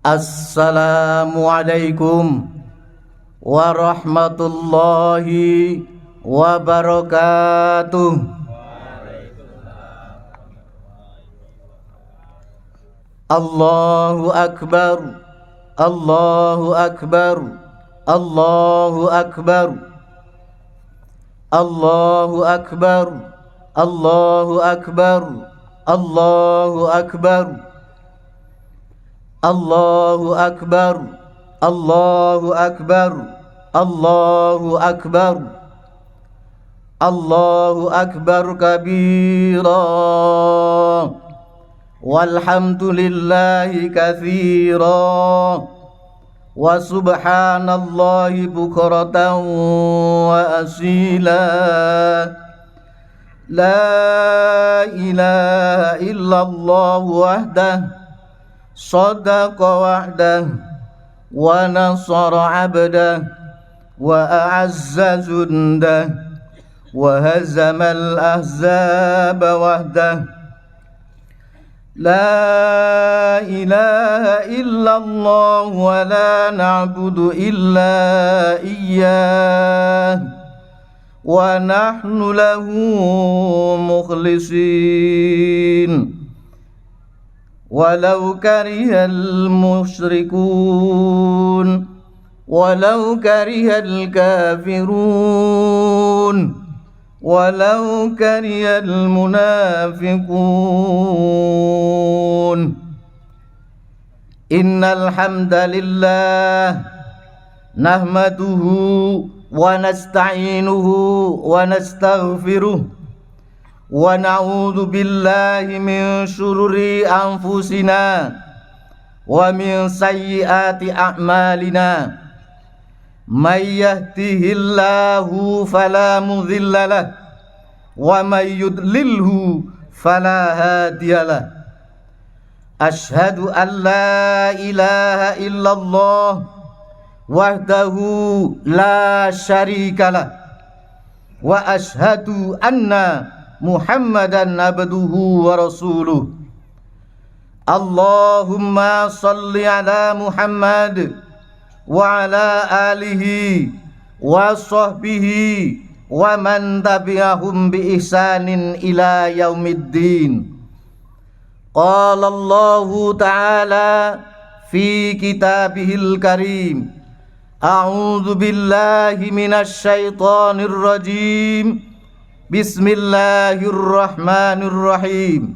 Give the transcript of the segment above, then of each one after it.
Assalamualaikum warahmatullahi wabarakatuh. Allahu akbar, Allahu akbar, Allahu akbar, Allahu akbar, Allahu akbar, Allahu akbar, Allahu akbar, Allahu akbar, Allahu akbar, Allahu akbar kabira, walhamdulillahi katsira, wa subhanallahi bukratan wa asila. La ilaha illallah wahdah Sadaqa wa'dah wa nasara abdah wa a'azza jundah wa hazamal ahzaba wahdah. La ilaha illallah wa la na'budu illa iyyah wa nahnu lahu mukhlisin walau karihal musyrikun, walau karihal kafirun, walau karihal munafiqun. Innal hamdalillah nahmaduhu wa nasta'inuhu wa nastaghfiruh wa na'udzu billahi min syururi anfusina wa min sayyiati a'malina. May yahdihillahu fala mudhillalah wa may yudlilhu fala hadiyalah. Asyhadu an la ilaha illallah wahdahu la syarikalah wa asyhadu anna Muhammadan abduhu wa rasuluh. Allahumma salli ala Muhammad wa ala alihi wa sahbihi wa man tabi'ahum bi ihsanin ila yaumiddin. Qala Allahu ta'ala fi kitabihil karim, a'udzu billahi minasy syaithanir rajim. Bismillahirrahmanirrahim.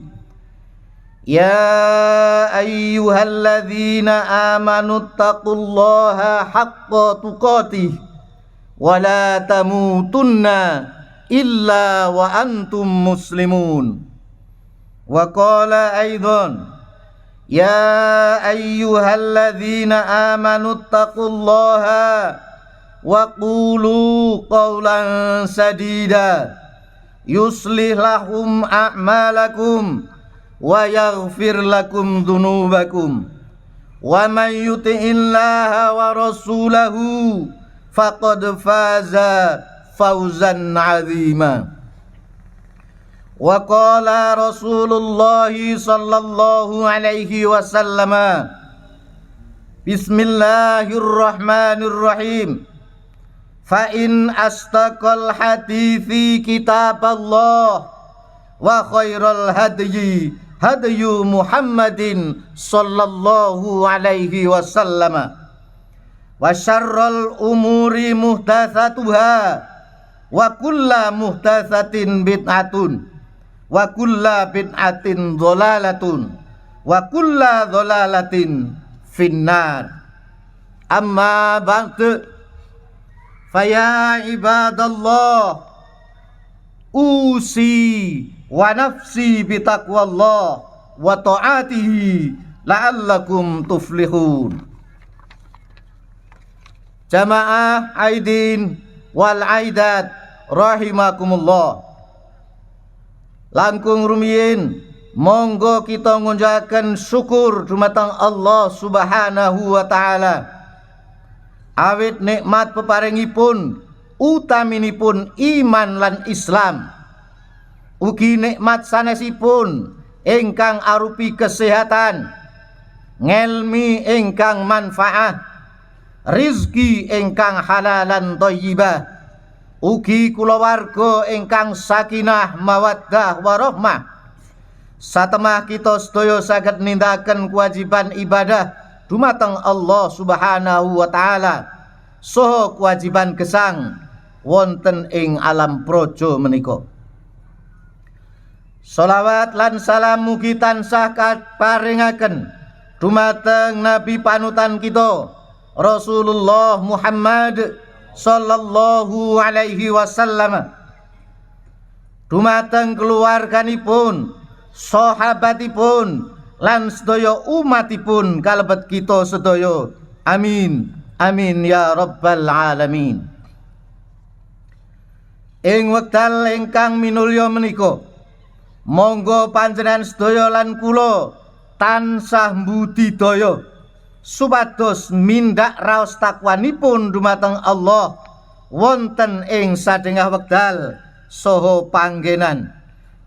Ya ayyuhalladzina amanu taqullaha haqqa tuqatih wa la tamutunna illa wa antum muslimun. Wa qala aidan, ya ayyuhalladzina amanu taqullaha wa qulu qawlan sadida yuslih lahum a'malakum wa yaghfir lakum dhunubakum wa may yuti'illaha wa rasulahu faqad faza fawzan 'azima. Wa qala Rasulullah sallallahu alaihi wasallam, Bismillahirrahmanirrahim. Fa in astaqal hadithi kitaballah wa khairal hadyi hadyu Muhammadin sallallahu alaihi wasallam wa syarrul umuri muhdatsatuha wa kullu muhdatsatin bid'atun wa kullu bid'atin dhalalatun wa kullu dhalalatin finnar. Amma ba'du, faya ibadallah, usi wa nafsi bitaqwallah wa ta'atihi la'allakum tuflihun. Jamaah aidin wal aidat rahimakumullah. Langkung rumiyin, monggo kita ngunjahaken syukur dumateng Allah Subhanahu wa taala. Awit nikmat peparingipun utaminipun iman lan Islam, ugi nikmat sanesipun ingkang arupi kesehatan, ngelmi ingkang manfaat, rizki ingkang halalan thayyibah, ugi kulawarga ingkang sakinah mawaddah warahmah. Satemah kita sedaya saged nindakaken kewajiban ibadah dumateng Allah Subhanahu wa taala saha kewajiban gesang wonten ing alam praja menika. Shalawat lan salam mugi tansah kaparingaken dumateng Nabi panutan kita Rasulullah Muhammad sallallahu alaihi wasallam, dumateng keluarganipun, sahabatipun lan sedaya umatipun kalebet kita sedaya. Amin amin ya rabbal alamin. Ing wekdal ingkang minulya menika, monggo panjenengan sedaya lan kula tansah mbudidaya supados mindak raos takwanipun dumateng Allah wonten ing sadengah wekdal saha panggenan,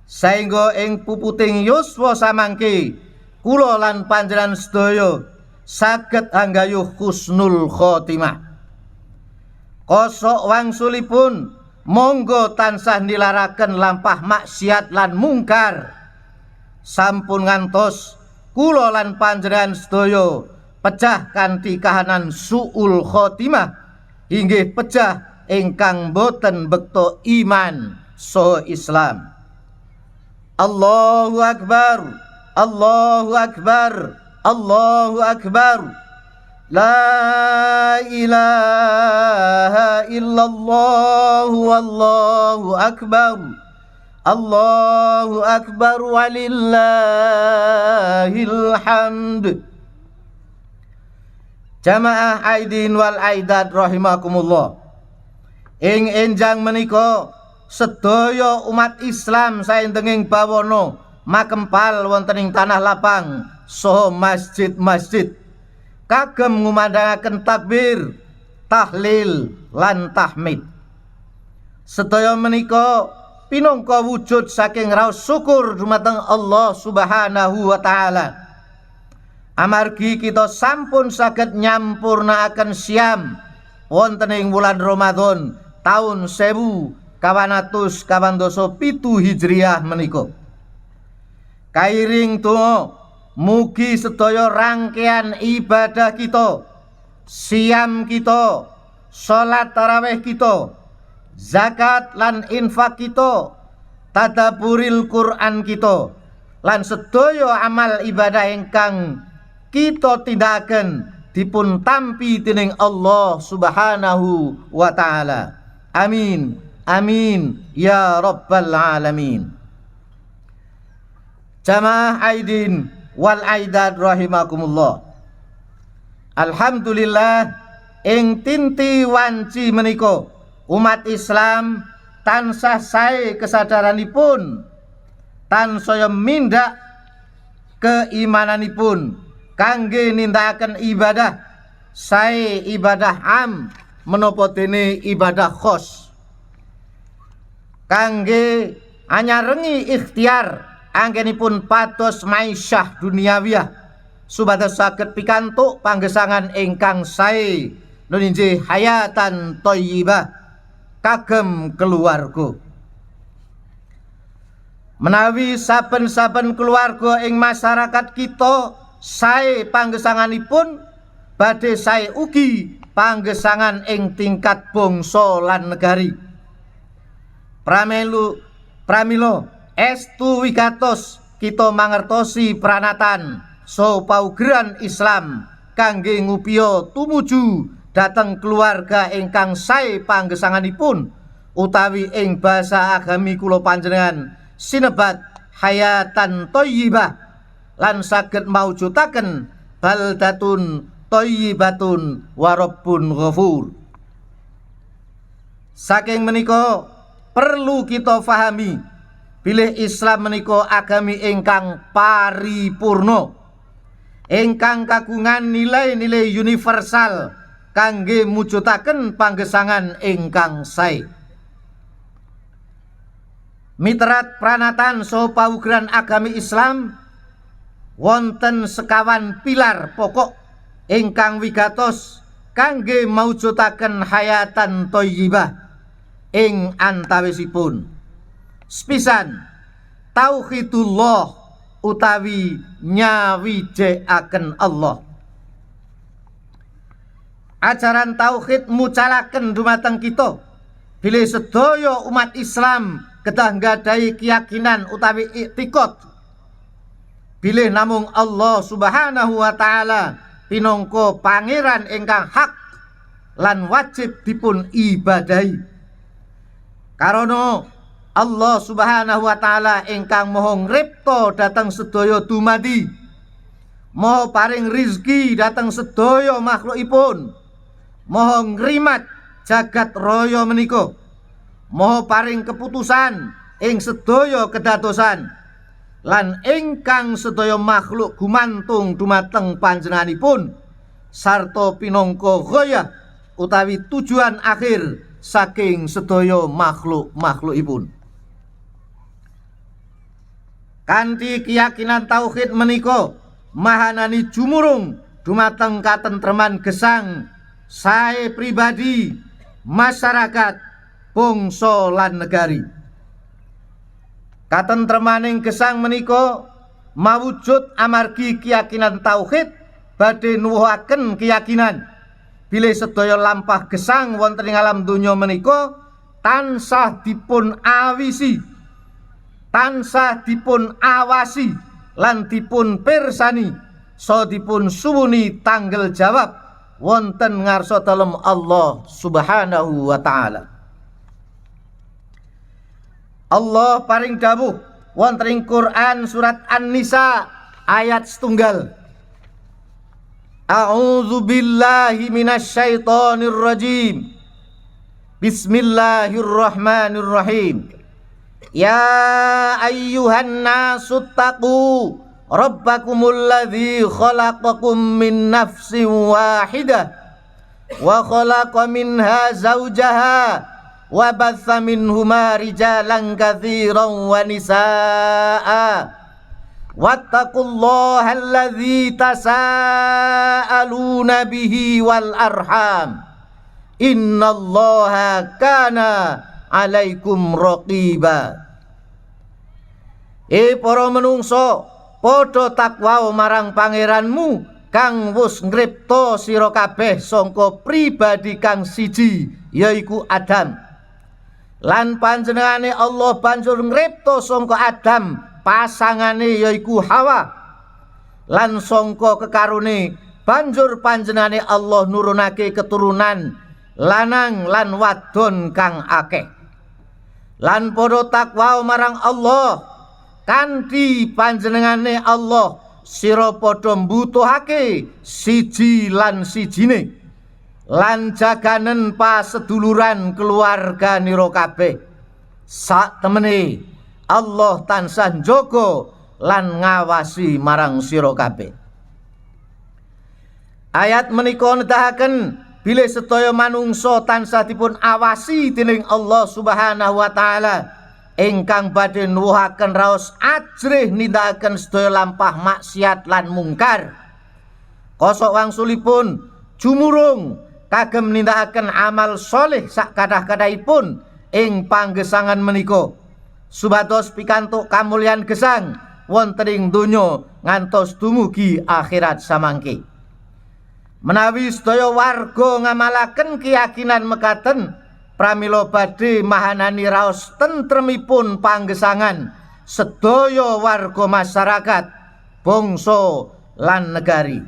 saengga ing puputing yuswa samangke kula lan panjenengan sedaya saged anggayuh husnul khotimah. Kosok wangsulipun monggo tansah nilaraken lampah maksiat lan mungkar, sampun ngantos kula lan panjenengan sedaya pecah kanthi kahanan suul khotimah, inggih pecah ingkang boten bekto iman saha Islam. Allahu akbar, Allahu akbar, Allahu akbar. La ilaha illallah wallahu akbar. Allahu akbar walillahil hamd. Jamaah aidin wal aidat rahimakumullah. Ing enjang menika sedaya umat Islam saindenging bawana makempal wonten ing tanah lapang saha masjid-masjid kagem ngumandhangaken takbir, tahlil lan tahmid. Sedaya menika pinangka wujud saking raos syukur dumateng Allah Subhanahu wa taala. Amargi kita sampun saged nyampurnaaken siam wonten ing wulan Ramadan taun 1497 Hijriah menika. Kairing donga mugi sedaya rangkaian ibadah kita, siam kita, salat tarawih kita, zakat lan infak kita, tadabburil Quran kita, lan sedaya amal ibadah ingkang kita tindakan dipun tampi dening Allah Subhanahu wa taala. Amin amin ya rabbal alamin. Jamaah aidin wal aidat rahimakumullah. Alhamdulillah ing tinti wanci menika umat Islam tansah sae kesadaranipun, tansaya mindak keimananipun kangge nindakaken ibadah sae ibadah am menapa dene ibadah khos, kangge anyarengi ikhtiar anggenipun pados maisyah duniawiyah supados saged pikantuk panggesangan ingkang sae nuninjih hayatan thayyibah kagem keluarga. Menawi saben-saben keluarga ing masyarakat kita sae panggesanganipun, badhe sae ugi panggesangan ing tingkat bangsa lan negari. Pramila estu wigatos kita mangertosi pranatan saha paugeran Islam kangge ngupiya tumuju dhateng keluarga ingkang sae panggesanganipun, utawi ing basa agami kula panjenengan sinebat hayatan thayyibah, lan saged mawujudaken baldatun thayyibatun wa rabbun ghafur. Saking menika perlu kita fahami bilih Islam menika agami ingkang paripurna, ingkang kagungan nilai-nilai universal kangge mujudaken panggesangan ingkang sae. Mitrat pranatan saha paugeran agami Islam wonten sekawan pilar pokok ingkang wigatos kangge maujudaken hayatan thayyibah ing antawisipun. Sepisan tauhidullah utawi nyawijekaken Allah. Ajaran tauhid mucalaken dumateng kita bilih sedaya umat Islam kedah nggadahi keyakinan utawi iktikad bilih namung Allah Subhanahu wa taala pinangka pangeran ingkang hak lan wajib dipun ibadahi. Karana Allah Subhanahu wa taala ingkang maha ngripta dhateng sedaya dumadi, maha paring rizki dhateng sedaya makhlukipun, maha ngrimat jagat raya menika, maha paring keputusan ing sedaya kedatosan, lan ingkang sedaya makhluk gumantung dumateng panjenenganipun sarta pinangka ghayah utawi tujuan akhir saking sedaya makhlukipun. Kanthi keyakinan tauhid menika mahanani jumurung dumateng katentreman gesang sae pribadi, masyarakat, bangsa lan negari. Katentremaning gesang menika mawujud amargi keyakinan tauhid badhe nuwuhaken keyakinan bilih sedaya lampah gesang wonten ing alam donya menika tansah dipun awisi, tansah dipun awasi lan dipun pirsani saha dipun suwuni tanggel jawab wonten ngarsa dalem Allah Subhanahu wa taala. Allah paring dawuh wonten ing Quran surat An-Nisa ayat 1. A'udzu billahi minasyaitonir rajim. Bismillahirrahmanirrahim. Ya ayyuhan nasu taqu rabbakumul ladzi khalaqakum min nafsin wahidah wa khalaqa minha zawjaha wa batha minhuma rijalan katsiran wa nisaa wattaqullaha alladzi tasaaluna bihi wal arham innallaha kana alaikum raqiba. Para menungso, padha takwa marang pangeranmu kang wis ngripta sira kabeh sangka pribadi kang siji yaiku Adam. Lan panjenengane Allah banjur ngripta sangka Adam pasangane yaiku Hawa. Lan sangka kekarone banjur panjenengane Allah nurunake keturunan lanang lan wadon kang akeh. Lan padha takwa marang Allah kanthi panjenengane Allah sira padha mbutuhake siji lan sijine lan jaganen paseduluran keluarga nira kabeh. Sak temene Allah tansah njaga lan ngawasi marang sira kabeh. Ayat menika nedahaken bilih sedaya manungsa tansah dipun awasi dening Allah Subhanahu wa taala ingkang badhe nuwuhaken raos ajrih nindakaken sedaya lampah maksiat lan mungkar. Kosok wangsulipun jumurung kagem nindakaken amal soleh sak kathah-kathahipun ing panggesangan menika supados pikantuk kamulyan gesang wonten ing donya ngantos dumugi akhirat samangke. Menawi sedaya warga ngamalaken keyakinan mekaten pramila badhe mahanani raos tentremipun panggesangan sedaya warga masyarakat, bangsa lan negari.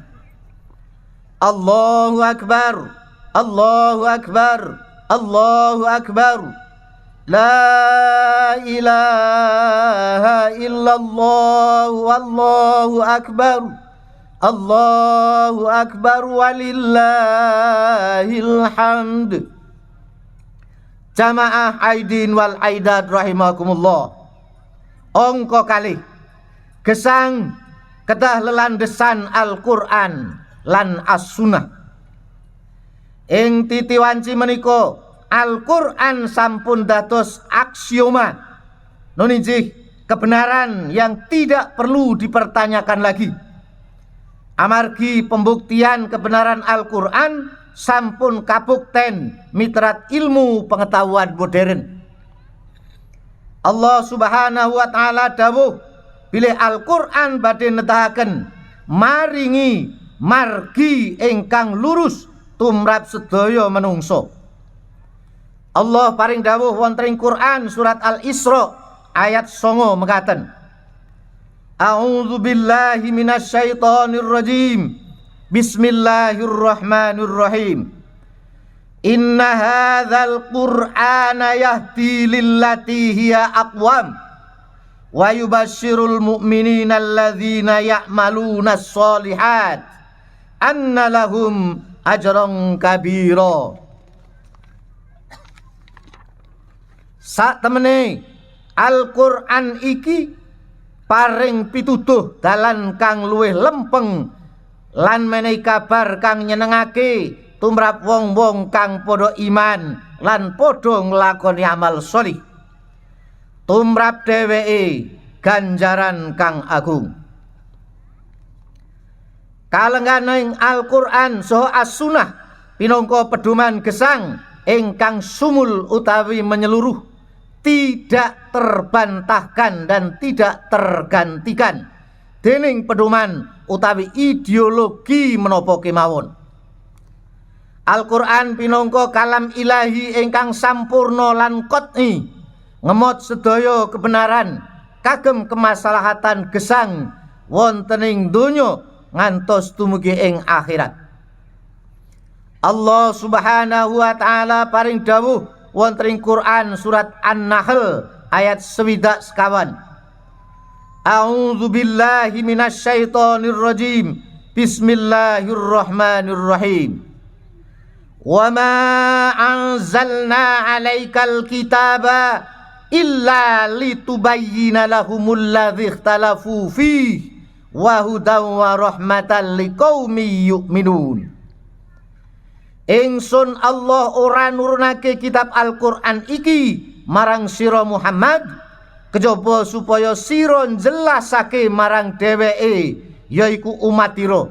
Allahu akbar, Allahu akbar, Allahu akbar. La ilaha illallah, wallahu akbar. Allahu akbar walillahil hamd. Jamaah aidin wal aidat rahimakumullah. Angka kalih gesang kedah lelandesan Al-Qur'an lan As-Sunnah. Ing titi wanci menika Al-Qur'an sampun dados aksioma. Nun injih kebenaran yang tidak perlu dipertanyakan lagi. Amargi pembuktian kebenaran Al-Quran sampun kabukten mitrat ilmu pengetahuan modern. Allah Subhanahu wa taala dawuh bilih Al-Quran badhe nedahaken maringi margi ingkang lurus tumrap sedaya menungso. Allah paring dawuh wonten ing Quran surat Al-Isra ayat 9 mekaten. A'udzu billahi minasyaitonir rajim. Bismillahirrahmanirrahim. Inna hadzal Qur'ana yahdi lillati hiya aqwam wa yubasyirul mu'minina alladzina ya'malunas sholihat anna lahum ajran kabira. Sak temene Al-Qur'an iki paring pituduh dalan kang luwih lempeng lan menehi kabar kang nyenengake tumrap wong-wong kang padha iman lan padha nglakoni amal sholih. Tumrap dheweke ganjaran kang agung. Kalengganing Al-Qur'an saha As-Sunnah pinangka pedoman gesang ingkang sumul utawi menyeluruh, tidak terbantahkan dan tidak tergantikan dening pedoman utawi ideologi menapa kemawon. Al-Qur'an pinangka kalam ilahi ingkang sampurna lan qat'i, ngemot sedaya kebenaran kagem kemaslahatan gesang wonten ing donya ngantos dumugi ing akhirat. Allah Subhanahu wa taala paring dawuh wonten ing Quran surat An-Nahl ayat 11. A'udzu billahi minasyaitonir rajim. Bismillahirrahmanirrahim. Wa ma anzalna 'alaikal kitaba illa litubayyana lahumul ladzi ikhtalafu fihi wa hudan wa rahmatan liqaumin yu'minun. Ingsun Allah ora nurunake kitab Al-Qur'an iki marang sira Muhammad kejaba supaya sira jelasake marang dheweke yaiku umatira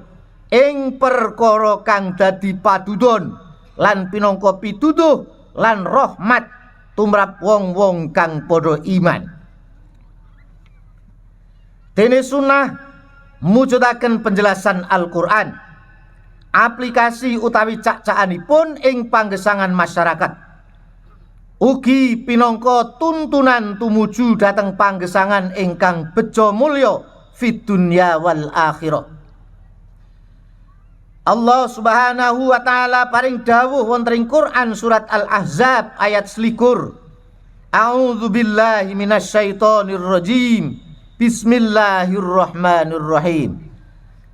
ing perkara kang dadi padudon lan pinangka pituduh lan rahmat tumrap wong-wong kang padha iman. Dene sunnah mujudaken penjelasan Al-Qur'an, aplikasi utawi cak-cakanipun ing panggesangan masyarakat, ugi pinangka tuntunan tumuju dhateng panggesangan ingkang beja mulya fid dunya wal akhirah. Allah Subhanahu wa taala paring dawuh wonten ing Quran surat Al-Ahzab ayat 21. A'udzu billahi minasyaitonir rajim. Bismillahirrahmanirrahim.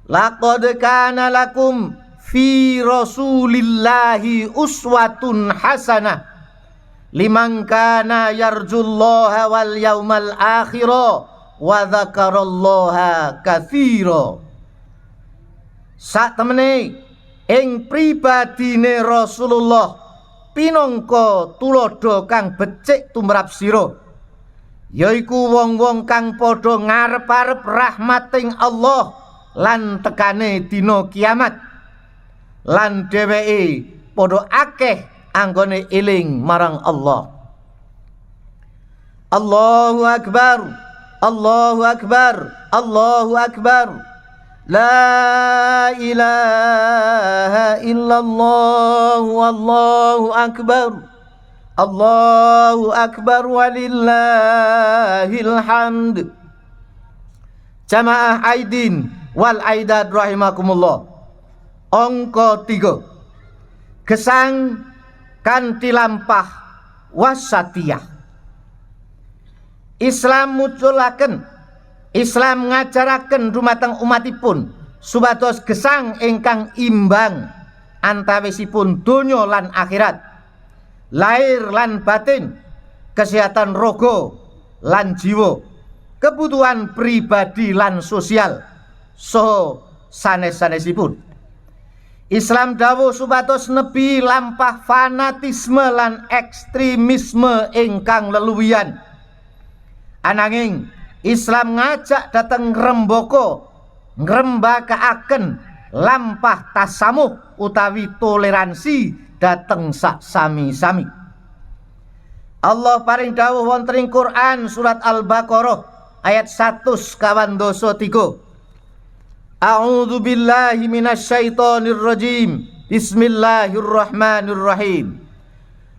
Laqad kana lakum fi rasulillahi uswatun hasanah liman kana yarjullaha wal yaumal akhira wa dzakarallaha katsira. Sak temene ing pribadine Rasulullah pinangka tuladha kang becik tumrap sira, yaiku wong-wong kang padha ngarep-arep rahmating Allah lan tekane dina kiamat, lan dheweke padha akeh anggone eling marang Allah. Allahu akbar, Allahu akbar, Allahu akbar. La ilaha illallah, wallahu akbar. Allahu akbar walillahil hamd. Jamaah Aidin wal Aidat rahimakumullah. Angka 3. Gesang kanthi lampah wasatiyah. Islam muculaken, Islam ngajaraken dumateng umatipun supados gesang ingkang imbang antawisipun donya lan akhirat, lahir lan batin, kesehatan rogo lan jiwa, kebutuhan pribadi lan sosial, so sanes-sanesipun. Islam dawuh supados nebi lampah fanatisme lan ekstremisme ingkang leluwihan. Ananging Islam ngajak datang ngrembaka ngrembakaaken lampah tasamuh utawi toleransi dateng sak sami-sami. Allah paring dawuh wonten ing Quran surat Al-Baqarah ayat 123. A'udzu billahi minasyaitonir rajim. Bismillahirrahmanirrahim.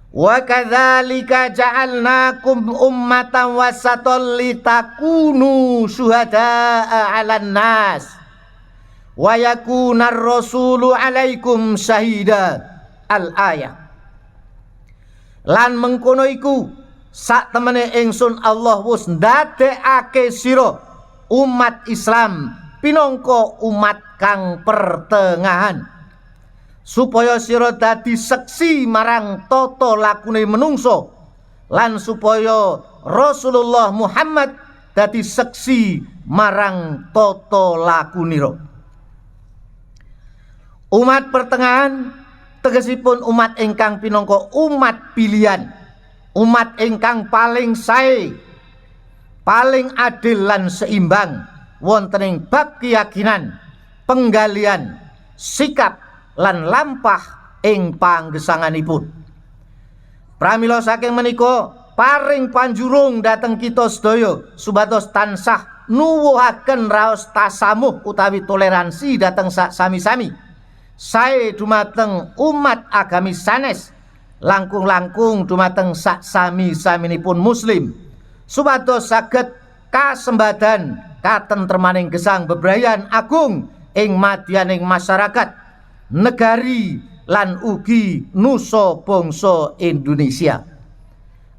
Wa kadzalika ja'alnakum ummatan wasatan litakunu syuhada'a 'alan nas wa yakunar rasulu 'alaikum syahida. Al-ayah. Lan mengkono iku sak temene ingsun Allah wis ndadekake sira umat Islam pinangka umat kang pertengahan, supaya sira dadi seksi marang tata lakune menungso lan supaya Rasulullah Muhammad dadi seksi marang tata lakunira. Umat pertengahan tegesipun umat ingkang pinangka umat pilihan, umat ingkang paling sae, paling adil lan seimbang wonten ing bab keyakinan, penggalian, sikap lan lampah ing panggesanganipun. Pramila saking menika paring panjurung dhateng kita sedaya supados tansah nuwuhaken raos tasamuh utawi toleransi dhateng sak sami-sami sae dumateng umat agami sanes, langkung-langkung dumateng sak sami-saminipun muslim, supados saged kasembadan katentremaning gesang bebrayan agung ing madyaning masyarakat negari lan ugi nusa bangsa Indonesia.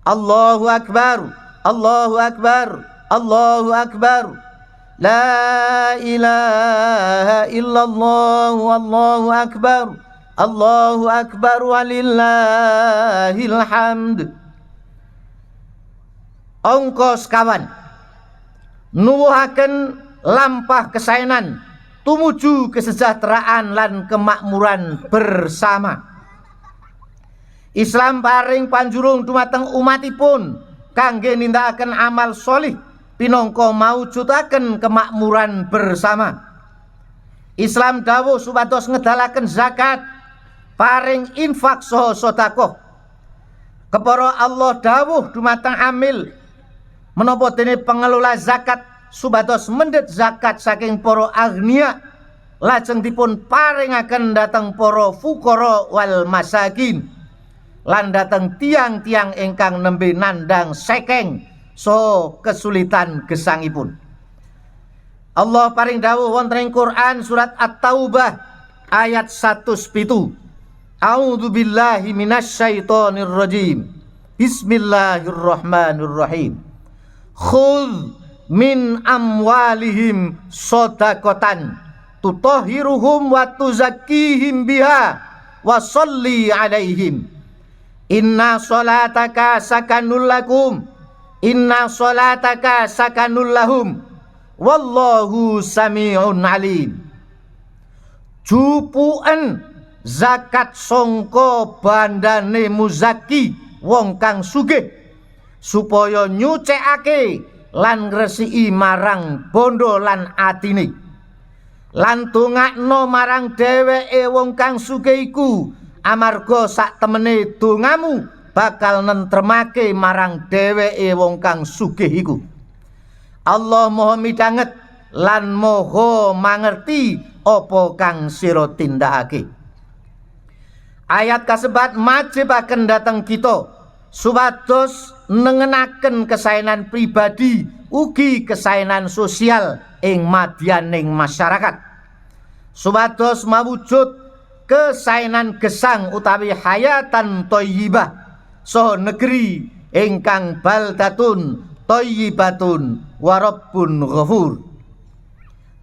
Allahu akbar, Allahu akbar, Allahu akbar. La ilaha illallah, wallahu akbar, Allahu akbar walillahil hamd. Angka sekawan nuwuhaken lampah kesaenan tumuju kesejahteraan lan kemakmuran bersama. Islam paring panjurung dumateng umatipun kangge nindakaken amal sholih pinangka mawujudaken kemakmuran bersama. Islam dawuh supados ngedalaken zakat, paring infak saha sedekah. Kepara Allah dawuh dumateng amil menapa dene pengelola zakat supados mendhet zakat saking para agniya lajeng dipun paringaken dhateng para fuqara wal masakin lan dhateng tiang-tiang ingkang nembe nandang sekeng so kesulitan gesangipun. Allah paring dawuh wonten ing Quran surat At-Taubah ayat 107. A'udzu billahi minasyaitonir rajim. Bismillahirrahmanirrahim. Khudz min amwalihim shadaqatan tutahhiruhum wa tuzakkihim biha wa sholli alaihim. Inna sholataka sakanul lakum. Inna sholataka sakanul lahum wallahu sami'un alim. Jupuken zakat sangka bandane muzaki wong kang sugih supaya nyucekake lan ngresiki marang bondo lan atine lan dongakno marang dheweke wong kang sugih iku amarga sak temene dongamu bakal nentremake marang dheweke wong kang sugih iku. Allah Maha midanget lan Maha mangerti apa kang sira tindakake. Ayat kasebat majibaken dhateng kita supados nengenaken kesaenan pribadi ugi kesaenan sosial ing madyaning masyarakat. Supados mawujud kesaenan gesang utawi hayatan thayyibah saha negeri ingkang baldatun thayyibatun wa rabbun ghafur.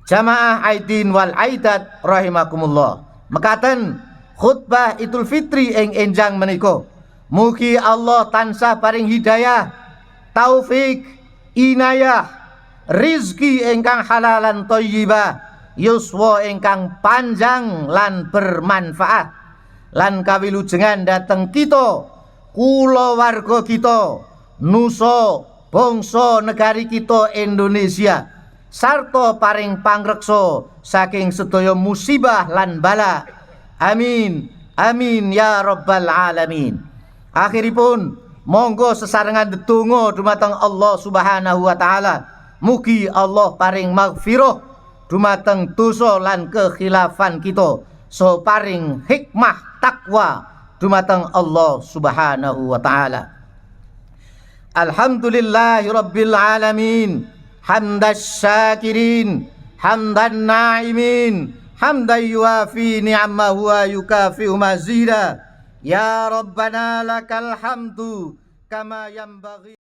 Jamaah aidin wal aidat rahimakumullah. Mekaten khutbah Idul Fitri ing enjang menika. Mugi Allah tansah paring hidayah, taufik, inayah, rizki ingkang halalan thayyibah, yuswa ingkang panjang lan bermanfaat, lan kawilujengan dhateng kita, kulawarga kita, nusa bangsa negari kita Indonesia sarta paring pangreksa saking sedaya musibah lan bala. Amin. Amin ya rabbal alamin. Akhiripun monggo sesarengan ndedonga dumateng Allah Subhanahu wa taala. Mugi Allah paring maghfirah dumateng dosa lan kekhilafan kita. So paring hikmah takwa dumateng Allah Subhanahu wa taala. Alhamdulillahi rabbil alamin. Hamdas syakirin, hamdan na'imin, hamdan yuafi ni'amahu wa yukafi'u mazida. Ya Rabbana lakal hamdu kama yanbaghi